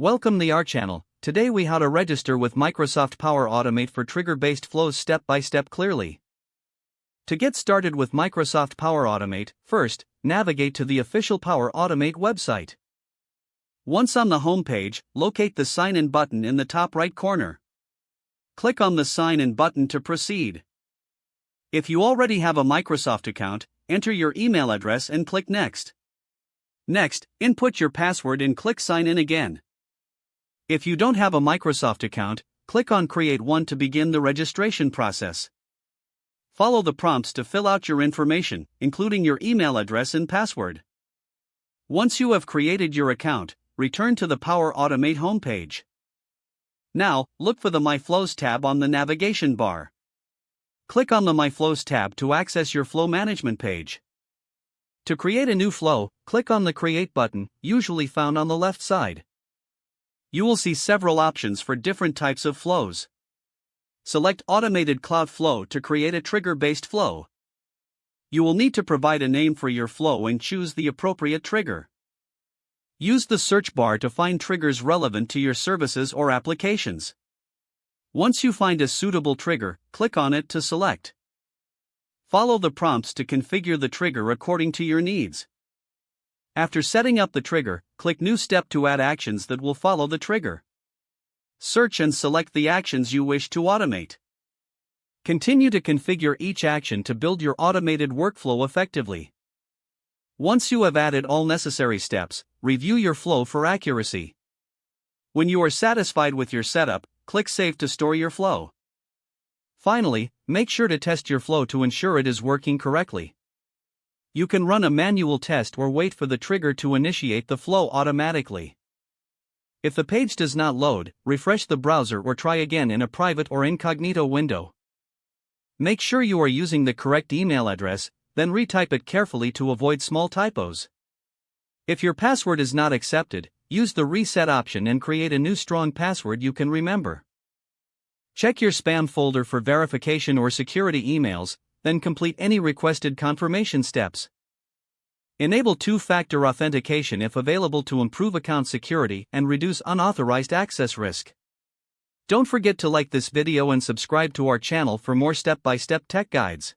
Welcome to our channel. Today we how to register with Microsoft Power Automate for trigger-based flows step by step clearly. To get started with Microsoft Power Automate, first, navigate to the official Power Automate website. Once on the home page, locate the Sign In button in the top right corner. Click on the Sign In button to proceed. If you already have a Microsoft account, enter your email address and click Next. Next, input your password and click Sign In again. If you don't have a Microsoft account, click on Create One to begin the registration process. Follow the prompts to fill out your information, including your email address and password. Once you have created your account, return to the Power Automate homepage. Now, look for the My Flows tab on the navigation bar. Click on the My Flows tab to access your flow management page. To create a new flow, click on the Create button, usually found on the left side. You will see several options for different types of flows. Select Automated Cloud Flow to create a trigger-based flow. You will need to provide a name for your flow and choose the appropriate trigger. Use the search bar to find triggers relevant to your services or applications. Once you find a suitable trigger, click on it to select. Follow the prompts to configure the trigger according to your needs. After setting up the trigger, click New Step to add actions that will follow the trigger. Search and select the actions you wish to automate. Continue to configure each action to build your automated workflow effectively. Once you have added all necessary steps, review your flow for accuracy. When you are satisfied with your setup, click Save to store your flow. Finally, make sure to test your flow to ensure it is working correctly. You can run a manual test or wait for the trigger to initiate the flow automatically. If the page does not load, refresh the browser or try again in a private or incognito window. Make sure you are using the correct email address, then retype it carefully to avoid small typos. If your password is not accepted, use the Reset option and create a new strong password you can remember. Check your spam folder for verification or security emails, then complete any requested confirmation steps. Enable two-factor authentication if available to improve account security and reduce unauthorized access risk. Don't forget to like this video and subscribe to our channel for more step-by-step tech guides.